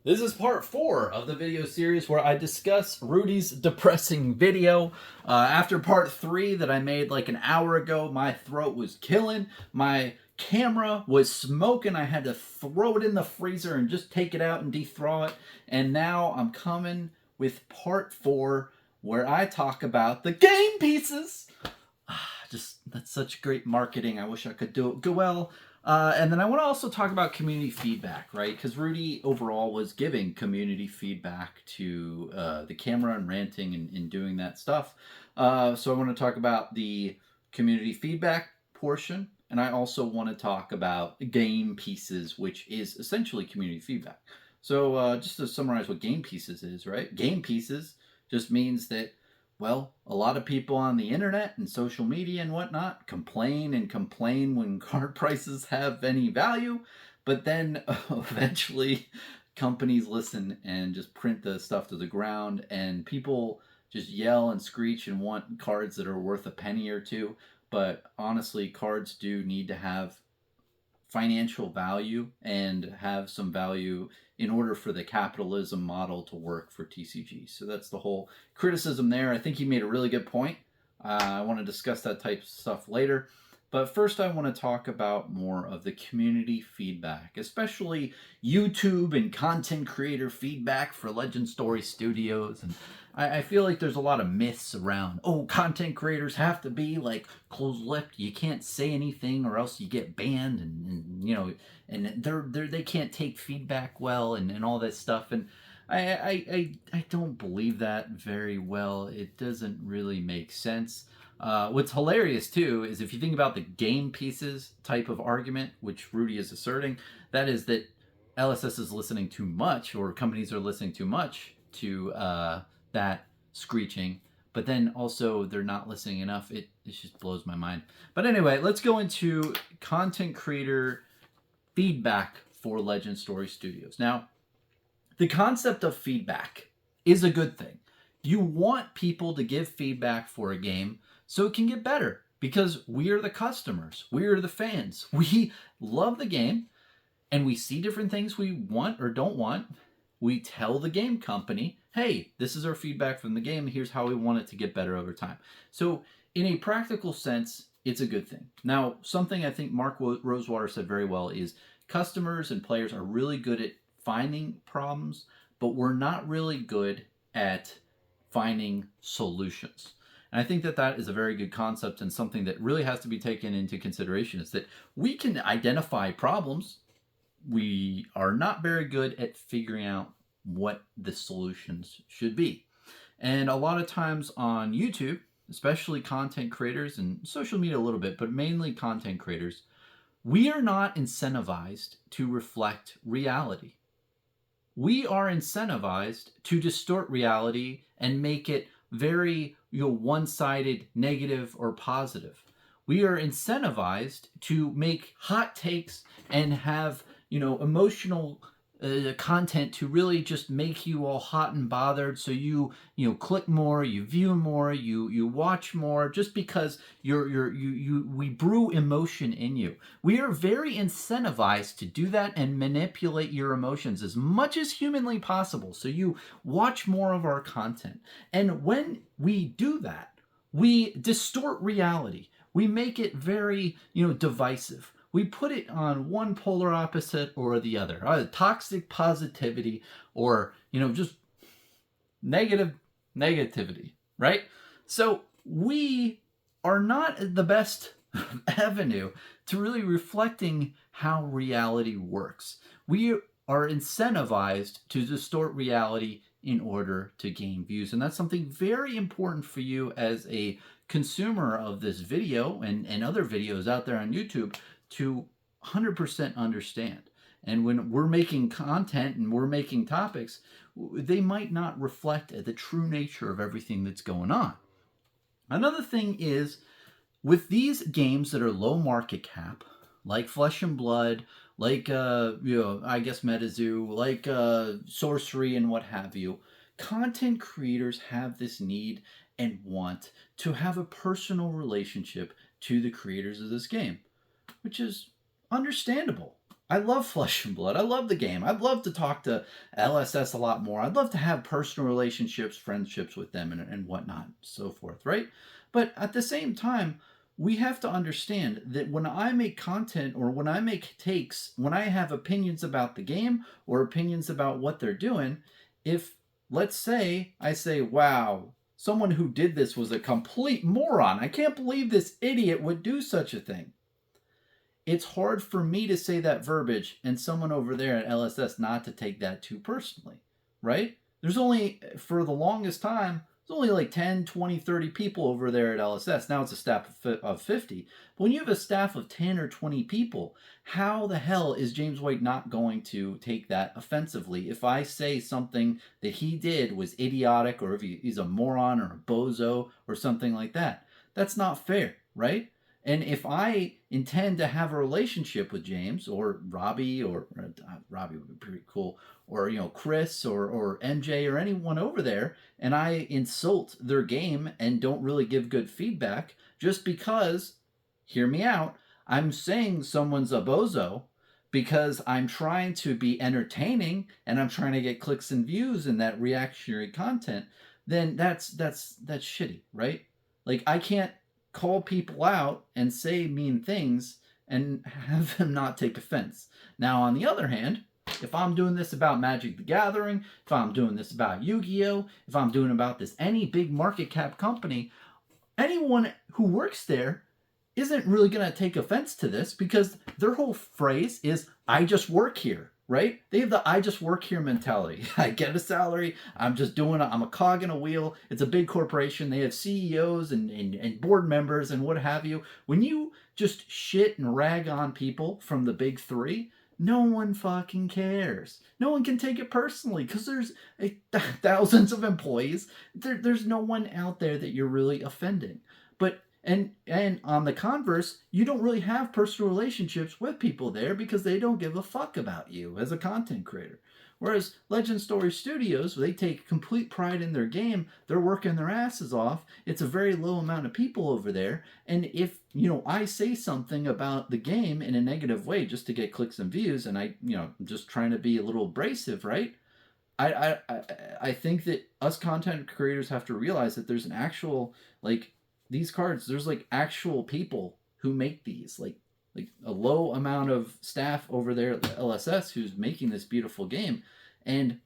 This is part 4 of the video series where I discuss Rudy's depressing video. After part 3 that I made like an hour ago, my throat was killing. My camera was smoking. I had to throw it in the freezer and just take it out and de-thaw it. And now I'm coming with part 4 where I talk about the game pieces. That's such great marketing. I wish I could do it go well. And then I want to also talk about community feedback, right? Because Rudy overall was giving community feedback to the camera and ranting and doing that stuff. So I want to talk about the community feedback portion. And I also want to talk about game pieces, which is essentially community feedback. So just to summarize what game pieces is, right? Game pieces just means that, well, a lot of people on the internet and social media and whatnot complain and complain when card prices have any value, but then eventually companies listen and just print the stuff to the ground, and people just yell and screech and want cards that are worth a penny or two. But honestly, cards do need to have financial value and have some value in order for the capitalism model to work for TCG. So that's the whole criticism there. I think he made a really good point. I want to discuss that type of stuff later. But first, I want to talk about more of the community feedback, especially YouTube and content creator feedback for Legend Story Studios. And I feel like there's a lot of myths around, oh, content creators have to be like closed-lipped. You can't say anything or else you get banned, and you know, and they can't take feedback well, and all that stuff. And I don't believe that very well. It doesn't really make sense. What's hilarious too is if you think about the game pieces type of argument, which Rudy is asserting, that is that LSS is listening too much, or companies are listening too much to that screeching, but then also they're not listening enough. It just blows my mind. But anyway, let's go into content creator feedback for Legend Story Studios. Now, the concept of feedback is a good thing. You want people to give feedback for a game so it can get better, because we are the customers. We are the fans. We love the game and we see different things we want or don't want. We tell the game company, hey, this is our feedback from the game. Here's how we want it to get better over time. So in a practical sense, it's a good thing. Now, something I think Mark Rosewater said very well is customers and players are really good at finding problems, but we're not really good at finding solutions. And I think that that is a very good concept, and something that really has to be taken into consideration is that we can identify problems. We are not very good at figuring out what the solutions should be. And a lot of times on YouTube, especially content creators and social media a little bit, but mainly content creators, we are not incentivized to reflect reality. We are incentivized to distort reality and make it very one-sided, negative or positive. We are incentivized to make hot takes and have emotional content to really just make you all hot and bothered, so you click more, you view more, you watch more, just because we brew emotion in you. We are very incentivized to do that and manipulate your emotions as much as humanly possible, so you watch more of our content. And when we do that, we distort reality. We make it very divisive. We put it on one polar opposite or the other. Either toxic positivity or, just negativity, right? So we are not the best avenue to really reflecting how reality works. We are incentivized to distort reality in order to gain views. And that's something very important for you as a consumer of this video and other videos out there on YouTube to 100% understand. And when we're making content and we're making topics, they might not reflect the true nature of everything that's going on. Another thing is, with these games that are low market cap, like Flesh and Blood, like I guess MetaZoo, like Sorcery and what have you, content creators have this need and want to have a personal relationship to the creators of this game, which is understandable. I love Flesh and Blood. I love the game. I'd love to talk to LSS a lot more. I'd love to have personal relationships, friendships with them, and whatnot, so forth, right? But at the same time, we have to understand that when I make content or when I make takes, when I have opinions about the game or opinions about what they're doing, if, let's say, I say, wow, someone who did this was a complete moron. I can't believe this idiot would do such a thing. It's hard for me to say that verbiage and someone over there at LSS not to take that too personally, right? There's only, for the longest time, there's only like 10, 20, 30 people over there at LSS. Now it's a staff of 50. But when you have a staff of 10 or 20 people, how the hell is James White not going to take that offensively if I say something that he did was idiotic, or if he's a moron or a bozo or something like that? That's not fair, right? And if I intend to have a relationship with James or Robbie, or Robbie would be pretty cool, or Chris or MJ or anyone over there, and I insult their game and don't really give good feedback just because, hear me out, I'm saying someone's a bozo because I'm trying to be entertaining and I'm trying to get clicks and views and that reactionary content, then that's shitty, right? Like, I can't call people out and say mean things and have them not take offense. Now, on the other hand, if I'm doing this about Magic the Gathering, if I'm doing this about Yu-Gi-Oh, if I'm doing about this any big market cap company, anyone who works there isn't really going to take offense to this because their whole phrase is, I just work here, right? They have the I just work here mentality. I get a salary. I'm a cog in a wheel. It's a big corporation. They have CEOs and board members and what have you. When you just shit and rag on people from the big three, no one fucking cares. No one can take it personally because there's thousands of employees. There's no one out there that you're really offending. But and on the converse, you don't really have personal relationships with people there because they don't give a fuck about you as a content creator. Whereas Legend Story Studios, they take complete pride in their game. They're working their asses off. It's a very low amount of people over there. And if, I say something about the game in a negative way just to get clicks and views, and I'm just trying to be a little abrasive, right? I think that us content creators have to realize that there's an actual, like, these cards, there's like actual people who make these, like a low amount of staff over there at the LSS who's making this beautiful game. And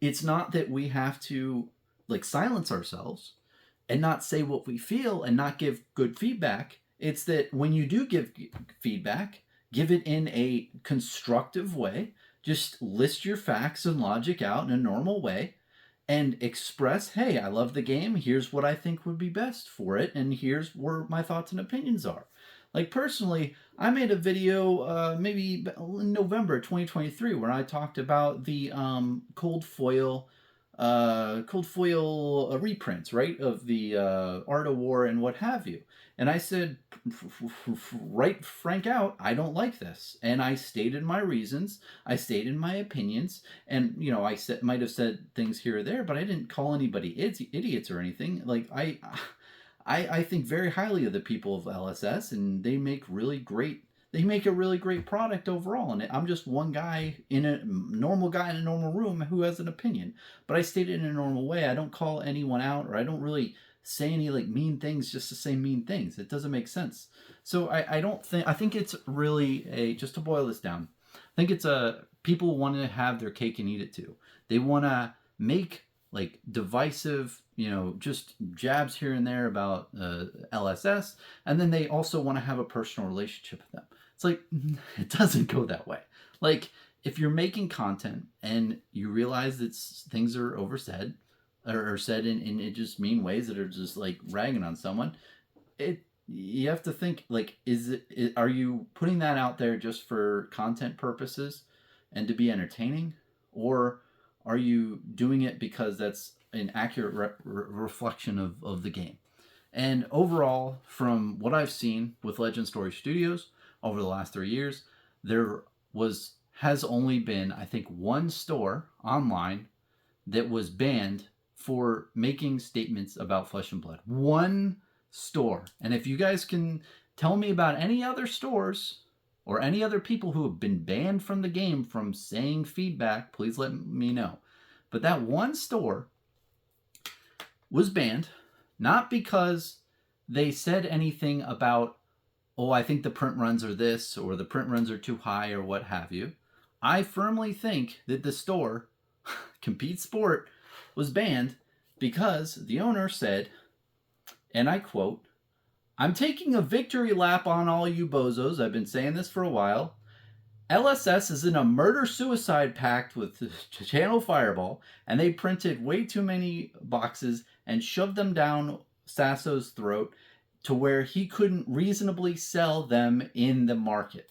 it's not that we have to like silence ourselves and not say what we feel and not give good feedback. It's that when you do give feedback, give it in a constructive way. Just list your facts and logic out in a normal way and express, hey, I love the game. Here's what I think would be best for it. And here's where my thoughts and opinions are. Like, personally, I made a video maybe in November 2023 where I talked about the cold foil reprints, right, of the Art of War and what have you. And I said, right frank out, I don't like this. And I stated my reasons. I stated my opinions. And, I might have said things here or there, but I didn't call anybody idiots or anything. Like, I think very highly of the people of LSS, and they make a really great product overall. And I'm just one guy in a normal room who has an opinion. But I state it in a normal way. I don't call anyone out, or I don't really say any like mean things just to say mean things. It doesn't make sense. So I think it's really just to boil this down, I think it's people want to have their cake and eat it too. They want to make like divisive, just jabs here and there about LSS, and then they also want to have a personal relationship with them. It's like, it doesn't go that way. Like, if you're making content and you realize that things are oversaid or said in just mean ways that are just like ragging on someone, you have to think, like, are you putting that out there just for content purposes and to be entertaining, or are you doing it because that's an accurate reflection of the game? And overall, from what I've seen with Legend Story Studios over the last 3 years, there has only been, I think, one store online that was banned for making statements about Flesh and Blood. One store. And if you guys can tell me about any other stores or any other people who have been banned from the game from saying feedback, please let me know. But that one store was banned, not because they said anything about, oh, I think the print runs are this, or the print runs are too high, or what have you. I firmly think that the store, Compete Sport, was banned because the owner said, and I quote, "I'm taking a victory lap on all you bozos. I've been saying this for a while. LSS is in a murder-suicide pact with Channel Fireball, and they printed way too many boxes and shoved them down Sasso's throat to where he couldn't reasonably sell them in the market.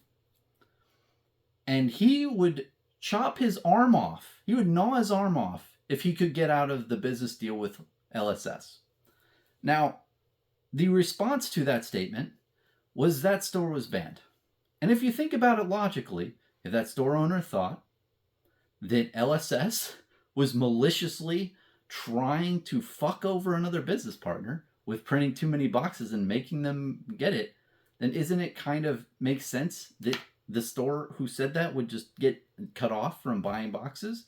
And he would chop his arm off. He would gnaw his arm off if he could get out of the business deal with LSS." Now, the response to that statement was that store was banned. And if you think about it logically, if that store owner thought that LSS was maliciously trying to fuck over another business partner with printing too many boxes and making them get it, then isn't it kind of makes sense that the store who said that would just get cut off from buying boxes?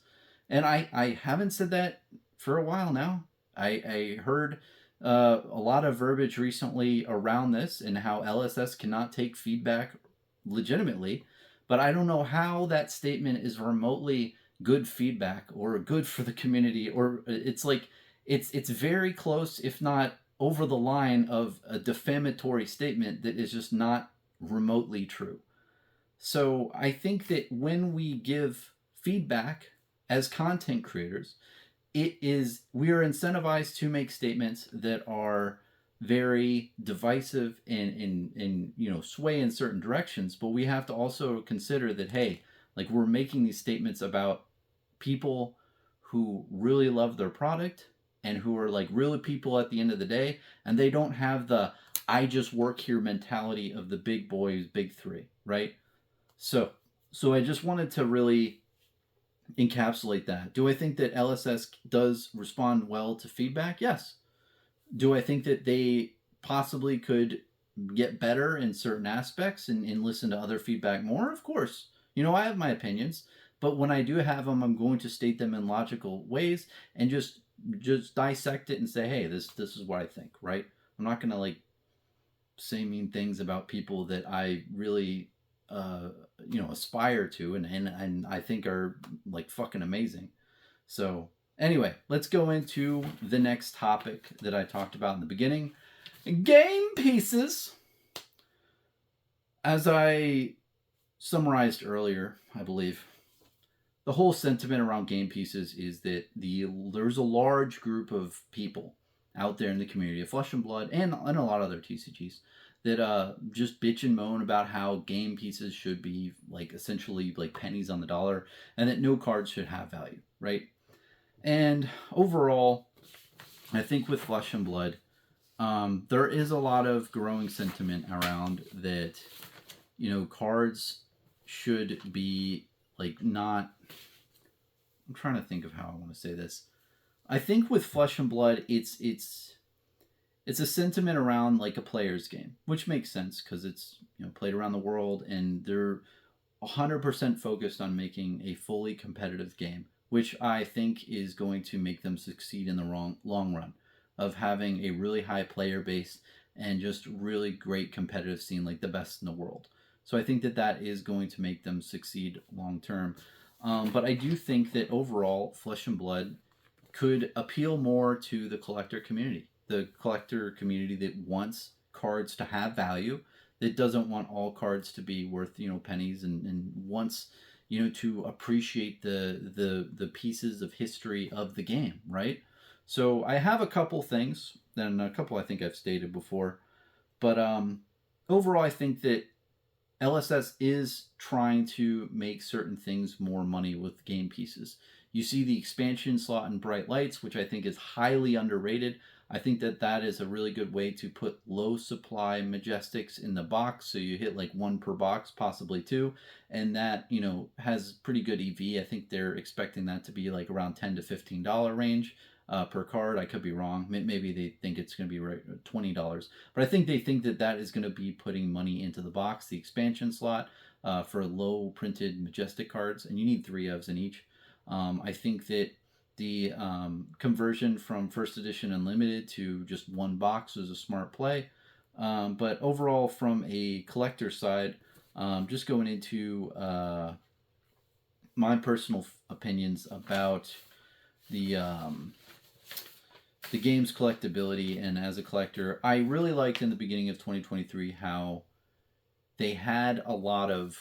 And I haven't said that for a while now. I heard a lot of verbiage recently around this and how LSS cannot take feedback legitimately, but I don't know how that statement is remotely good feedback or good for the community, or it's like it's very close, if not over the line of a defamatory statement that is just not remotely true. So I think that when we give feedback as content creators, we are incentivized to make statements that are very divisive and sway in certain directions, but we have to also consider that, hey, like, we're making these statements about people who really love their product and who are like really people at the end of the day, and they don't have the I just work here mentality of the big boys, big three, right? So I just wanted to really encapsulate that. Do I think that LSS does respond well to feedback? Yes. Do I think that they possibly could get better in certain aspects and listen to other feedback more? Of course. I have my opinions, but when I do have them, I'm going to state them in logical ways and just dissect it and say, hey, this is what I think, right? I'm not going to like say mean things about people that I really aspire to and I think are like fucking amazing. So anyway, let's go into the next topic that I talked about in the beginning. GamePieces. As I summarized earlier, I believe, the whole sentiment around GamePieces is that there's a large group of people out there in the community of Flesh and Blood and a lot of other TCGs that just bitch and moan about how GamePieces should be like essentially like pennies on the dollar and that no cards should have value, right? And overall, I think with Flesh and Blood, there is a lot of growing sentiment around that, cards should be like not. I'm trying to think of how I want to say this. I think with Flesh and Blood, it's a sentiment around like a player's game, which makes sense because it's played around the world and they're 100% focused on making a fully competitive game, which I think is going to make them succeed in the long run of having a really high player base and just really great competitive scene, like the best in the world. So I think that is going to make them succeed long term. But I do think that overall, Flesh and Blood could appeal more to the collector community. The collector community that wants cards to have value, that doesn't want all cards to be worth pennies, and wants to appreciate the pieces of history of the game, right? So I have a couple things, and a couple I think I've stated before, but overall I think that LSS is trying to make certain things more money with GamePieces. You see the expansion slot in Bright Lights, which I think is highly underrated. I think that is a really good way to put low supply Majestics in the box, so you hit like one per box, possibly two, and that has pretty good EV. I think they're expecting that to be like around $10 to $15 range per card. I could be wrong. Maybe they think it's going to be $20, but I think they think that is going to be putting money into the box. The expansion slot. for low printed majestic cards, and you need 3 ofs in each. I think that the conversion from first edition unlimited to just one box was a smart play. But overall, from a collector side, just going into my personal opinions about the the game's collectability, and as a collector, I really liked in the beginning of 2023 how they had a lot of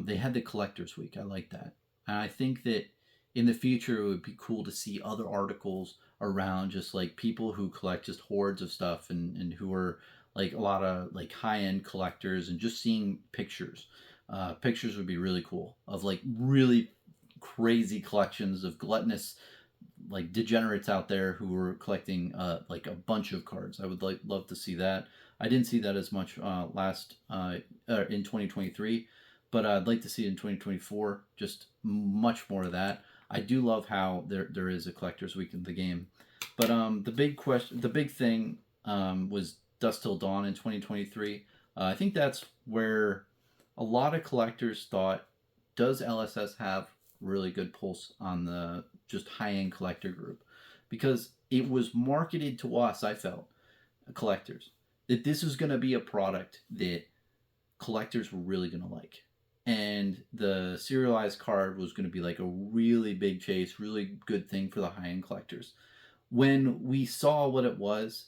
they had the collectors week. I like that, and I think that in the future it would be cool to see other articles around just like people who collect just hordes of stuff, and who are like a lot of like high end collectors, and just seeing pictures. Pictures would be really cool of like really crazy collections of gluttonous like degenerates out there who were collecting like a bunch of cards. I would love to see that. I didn't see that as much in 2023, but I'd like to see it in 2024. Just much more of that. I do love how there is a collector's week in the game, but the big thing was Dust Till Dawn in 2023. I think that's where a lot of collectors thought, does LSS have really good pulse on the just high-end collector group? Because it was marketed to us, I felt, collectors, that this was going to be a product that collectors were really going to like. And the serialized card was going to be like a really big chase, really good thing for the high-end collectors. When we saw what it was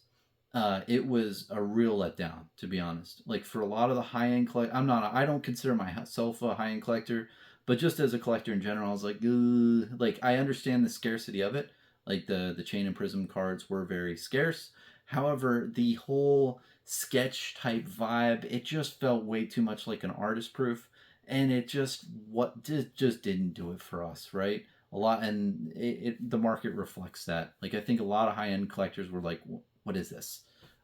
a real letdown, to be honest. Like for a lot of the high-end I don't consider myself a high-end collector, but just as a collector in general, I was like, ugh. Like I understand the scarcity of it. Like the Chain and Prism cards were very scarce. However, the whole sketch type vibe, it just felt way too much like an artist proof, and it just didn't do it for us, right? A lot, and the market reflects that. Like I think a lot of high end collectors were like, what is this?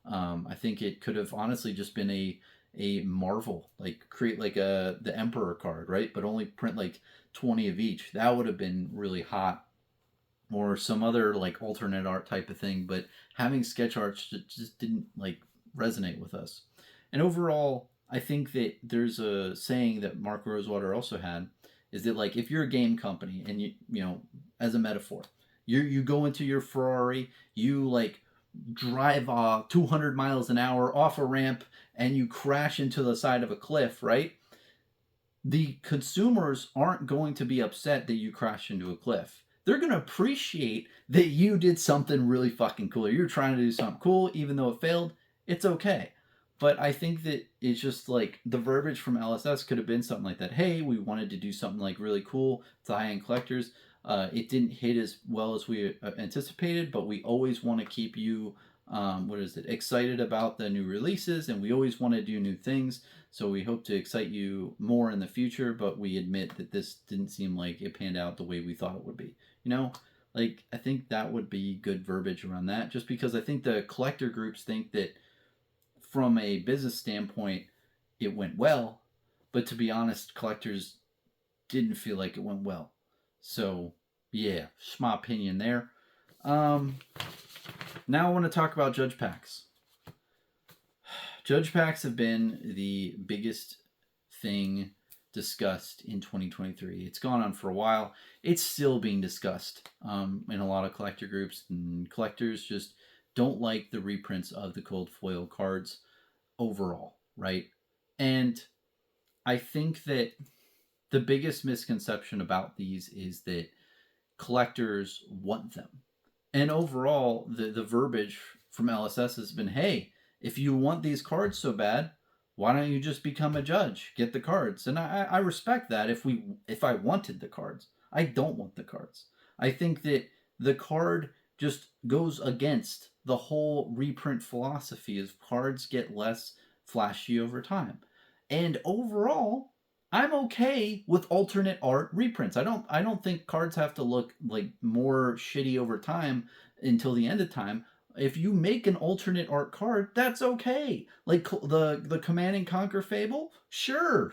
I think it could have honestly just been a Marvel, like create like the Emperor card, right? But only print like 20 of each. That would have been really hot, or some other like alternate art type of thing. But having sketch arts just didn't like resonate with us. And overall, I think that there's a saying that Mark Rosewater also had, is that like if you're a game company and you know, as a metaphor, you go into your Ferrari, you like drive 200 miles an hour off a ramp, and you crash into the side of a cliff, right? The consumers aren't going to be upset that you crashed into a cliff. They're going to appreciate that you did something really fucking cool. You're trying to do something cool, even though it failed. It's okay. But I think that it's just like the verbiage from LSS could have been something like that. Hey, we wanted to do something like really cool to high-end collectors. It didn't hit as well as we anticipated, but we always want to keep you, excited about the new releases, and we always want to do new things. So we hope to excite you more in the future, but we admit that this didn't seem like it panned out the way we thought it would be. You know, like I think that would be good verbiage around that, just because I think the collector groups think that from a business standpoint, it went well, but to be honest, collectors didn't feel like it went well. So, yeah, just my opinion there. Now I want to talk about judge packs. Judge packs have been the biggest thing discussed in 2023. It's gone on for a while. It's still being discussed in a lot of collector groups, and collectors just don't like the reprints of the cold foil cards overall, right? And I think that the biggest misconception about these is that collectors want them. And overall, the verbiage from LSS has been, hey, if you want these cards so bad, why don't you just become a judge? Get the cards. And I respect that if I wanted the cards. I don't want the cards. I think that the card just goes against the whole reprint philosophy of cards get less flashy over time. And overall, I'm okay with alternate art reprints. I don't think cards have to look like more shitty over time until the end of time. If you make an alternate art card, that's okay. Like the Command and Conquer Fable, sure,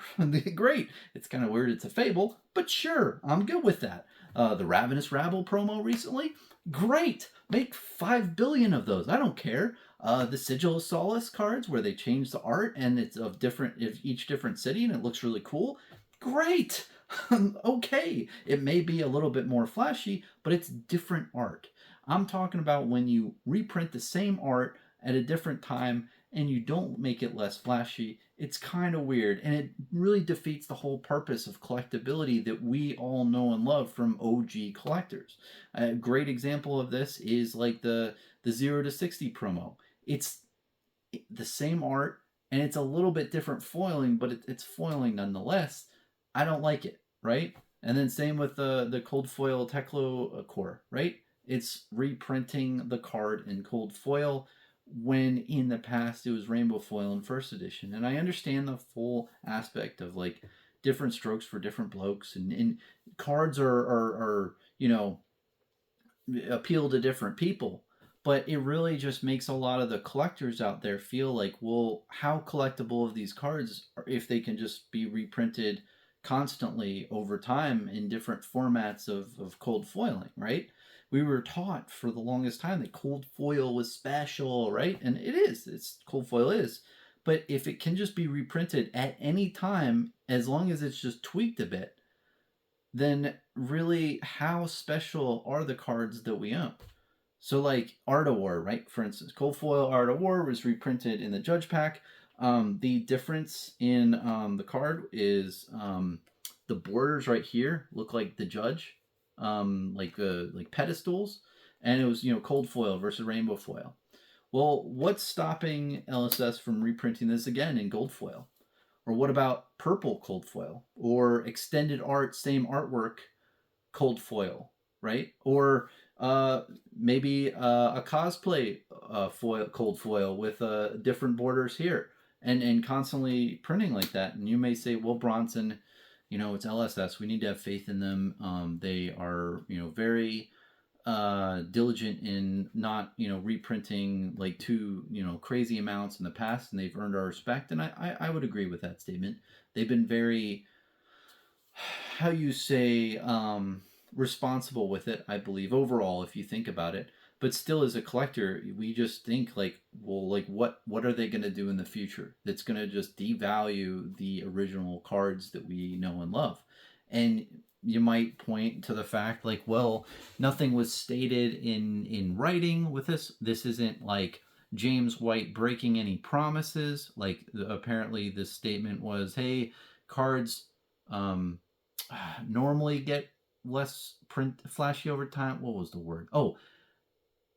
great. It's kind of weird. It's a Fable, but sure, I'm good with that. The Ravenous Rabble promo recently, great. Make 5 billion of those. I don't care. The Sigil of Solace cards where they change the art and it's of each different city and it looks really cool. Great. Okay, it may be a little bit more flashy, but it's different art. I'm talking about when you reprint the same art at a different time and you don't make it less flashy. It's kind of weird, and it really defeats the whole purpose of collectability that we all know and love from OG collectors. A great example of this is like the 0 to 60 promo. It's the same art and it's a little bit different foiling, but it's foiling nonetheless. I don't like it, right? And then same with the cold foil Teclo core, right? It's reprinting the card in cold foil when in the past it was rainbow foil in first edition. And I understand the full aspect of like different strokes for different blokes, and cards are appeal to different people. But it really just makes a lot of the collectors out there feel like, well, how collectible of these cards are if they can just be reprinted constantly over time in different formats of cold foiling, right? We were taught for the longest time that cold foil was special, right? And it is. It's cold foil is. But if it can just be reprinted at any time, as long as it's just tweaked a bit, then really how special are the cards that we own? So like Art of War, right? For instance, Cold Foil Art of War was reprinted in the Judge Pack. The difference in the card is the borders right here look like the Judge, like pedestals, and it was Cold Foil versus Rainbow Foil. Well, what's stopping LSS from reprinting this again in Gold Foil? Or what about purple cold foil? Or extended art, same artwork, cold foil, right? Or maybe a cosplay foil, cold foil with different borders here, and constantly printing like that. And you may say, well, Bronson, it's LSS. We need to have faith in them. They are, very diligent in not reprinting like too crazy amounts in the past, and they've earned our respect. And I would agree with that statement. They've been very, how you say, responsible with it, I believe, overall, if you think about it. But still, as a collector, we just think like, well, like what are they going to do in the future that's going to just devalue the original cards that we know and love? And you might point to the fact like, well, nothing was stated in writing with this. This isn't like James White breaking any promises. Like apparently this statement was, hey, cards normally get less print flashy over time. What was the word? Oh,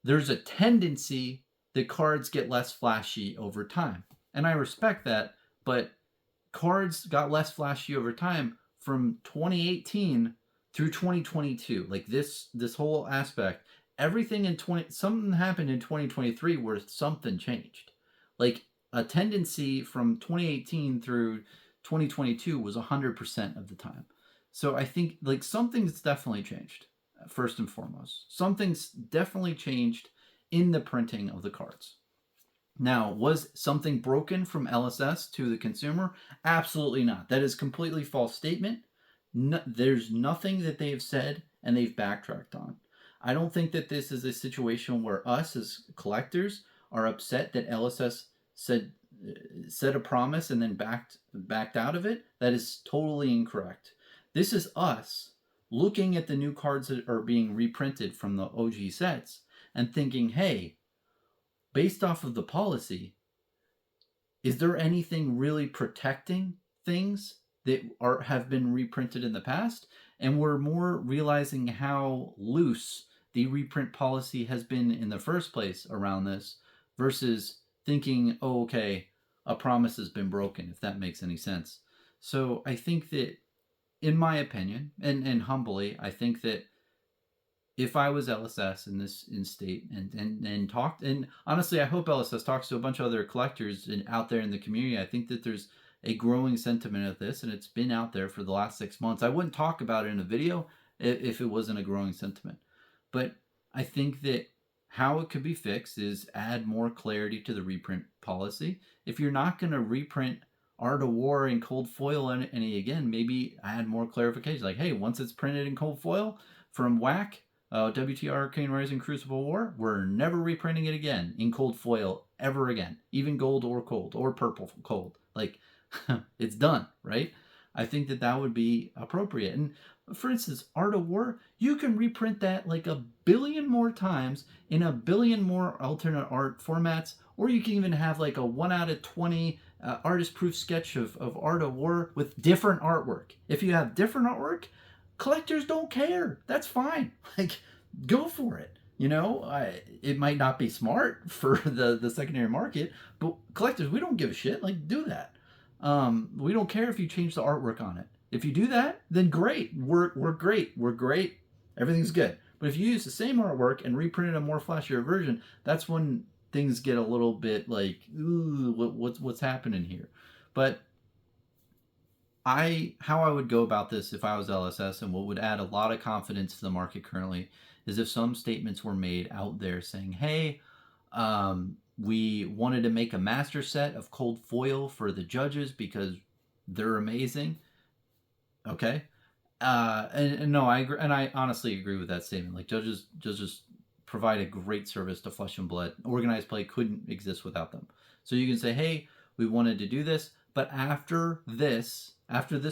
there's a tendency that cards get less flashy over time. And I respect that, but cards got less flashy over time from 2018 through 2022. Like this whole aspect, everything in something happened in 2023 where something changed. Like a tendency from 2018 through 2022 was 100% of the time. So I think like something's definitely changed. First and foremost, something's definitely changed in the printing of the cards. Now, was something broken from LSS to the consumer? Absolutely not. That is a completely false statement. No, there's nothing that they have said and they've backtracked on. I don't think that this is a situation where us as collectors are upset that LSS said a promise and then backed out of it. That is totally incorrect. This is us looking at the new cards that are being reprinted from the OG sets and thinking, hey, based off of the policy, is there anything really protecting things that have been reprinted in the past? And we're more realizing how loose the reprint policy has been in the first place around this versus thinking, oh, okay, a promise has been broken, if that makes any sense. So I think that, in my opinion, and humbly, I think that if I was LSS in state and talked, and honestly, I hope LSS talks to a bunch of other collectors out there in the community. I think that there's a growing sentiment of this, and it's been out there for the last 6 months. I wouldn't talk about it in a video if it wasn't a growing sentiment. But I think that how it could be fixed is add more clarity to the reprint policy. If you're not going to reprint Art of War in cold foil any again, maybe add more clarification. Like, hey, once it's printed in cold foil from WAC, WTR Arcane Rising Crucible War, we're never reprinting it again in cold foil ever again, even gold or cold or purple cold. Like, it's done, right? I think that that would be appropriate. And for instance, Art of War, you can reprint that like a billion more times in a billion more alternate art formats, or you can even have like a 1 out of 20 artist proof sketch of Art of War with different artwork. If you have different artwork, collectors don't care. That's fine. Like, go for it. You know, it might not be smart for the secondary market, but collectors, we don't give a shit. Like, do that. We don't care if you change the artwork on it. If you do that, then great. We're great. We're great. Everything's good. But if you use the same artwork and reprint a more flashier version, that's when things get a little bit like, ooh, what's happening here? But how I would go about this if I was LSS, and what would add a lot of confidence to the market currently, is if some statements were made out there saying, hey, we wanted to make a master set of cold foil for the judges because they're amazing. Okay. And no, I agree, and I honestly agree with that statement. Like, judges provide a great service to Flesh and Blood. Organized play couldn't exist without them. So you can say, hey, we wanted to do this, but after this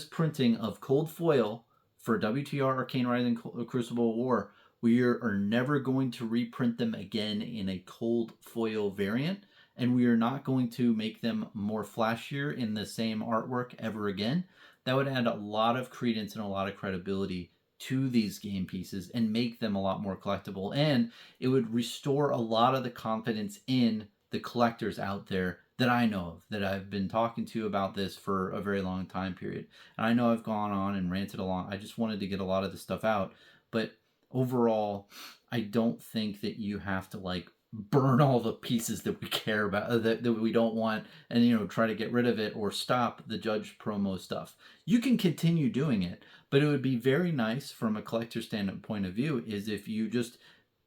printing of cold foil for WTR Arcane Rising Crucible War, we are never going to reprint them again in a cold foil variant, and we are not going to make them more flashier in the same artwork ever again. That would add a lot of credence and a lot of credibility to these game pieces and make them a lot more collectible. And it would restore a lot of the confidence in the collectors out there that I know of, that I've been talking to about this for a very long time period. And I know I've gone on and ranted along. I just wanted to get a lot of this stuff out. But overall, I don't think that you have to like burn all the pieces that we care about, that we don't want, and try to get rid of it or stop the judge promo stuff. You can continue doing it, but it would be very nice from a collector standpoint of view is if you just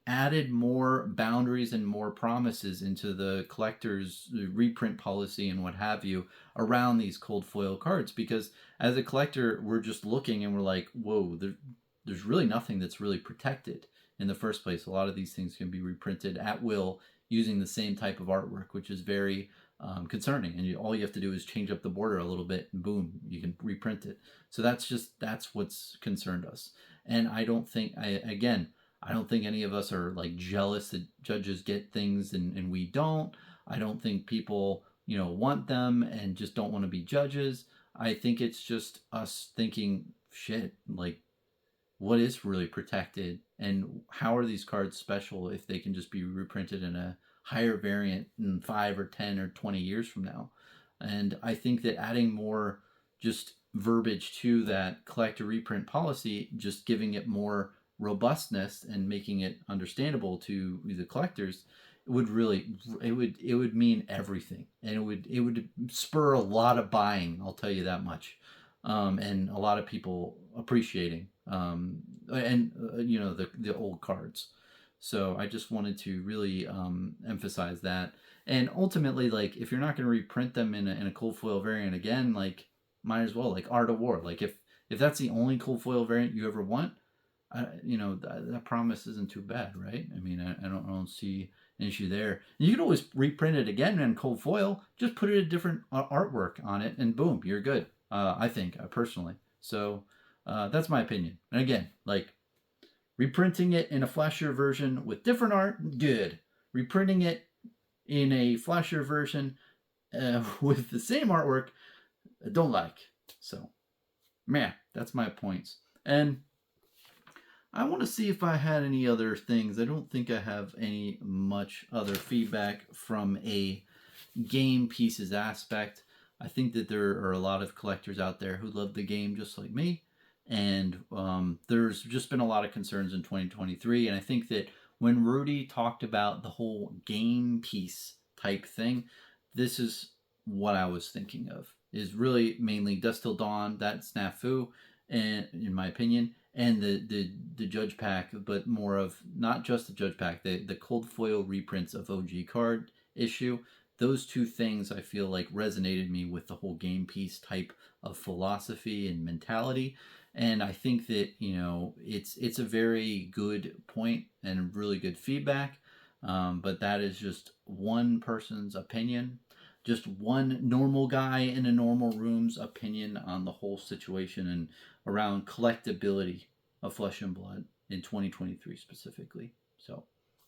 added more boundaries and more promises into the collector's reprint policy and what have you around these cold foil cards. Because as a collector, we're just looking and we're like, whoa, there's really nothing that's really protected in the first place. A lot of these things can be reprinted at will using the same type of artwork, which is very concerning. And all you have to do is change up the border a little bit, and boom, you can reprint it. So that's what's concerned us. And I don't think any of us are like jealous that judges get things and we don't. I don't think people want them and just don't want to be judges. I think it's just us thinking, shit, like, what is really protected, and how are these cards special if they can just be reprinted in a higher variant in 5 or 10 or 20 years from now? And I think that adding more just verbiage to that collector reprint policy, just giving it more robustness and making it understandable to the collectors, would mean everything, and it would spur a lot of buying, I'll tell you that much. And a lot of people appreciating the old cards. So I just wanted to really emphasize that. And ultimately, like, if you're not going to reprint them in a cold foil variant again, like, might as well, like Art of War. Like, if that's the only cold foil variant you ever want, that promise isn't too bad, right? I mean, I don't see an issue there. You can always reprint it again in cold foil. Just put it a different artwork on it, and boom, you're good. I think, personally. So that's my opinion. And again, like, reprinting it in a flashier version with different art, good. Reprinting it in a flashier version with the same artwork, I don't like. So, man, that's my points. And I want to see if I had any other things. I don't think I have any much other feedback from a game pieces aspect. I think that there are a lot of collectors out there who love the game just like me. And there's just been a lot of concerns in 2023. And I think that when Rudy talked about the whole game piece type thing, this is what I was thinking of. Is really mainly Dust Till Dawn, that snafu, and in my opinion. and the Judge Pack, but more of not just the Judge Pack, the cold foil reprints of OG card issue. Those two things I feel like resonated me with the whole game piece type of philosophy and mentality. And I think that, you know, it's a very good point and really good feedback. But that is just one person's opinion, just one normal guy in a normal room's opinion on the whole situation and around collectability of Flesh and Blood in 2023 specifically. So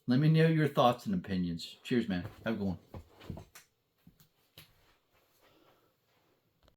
let me know your thoughts and opinions. Cheers, man. Have a good one.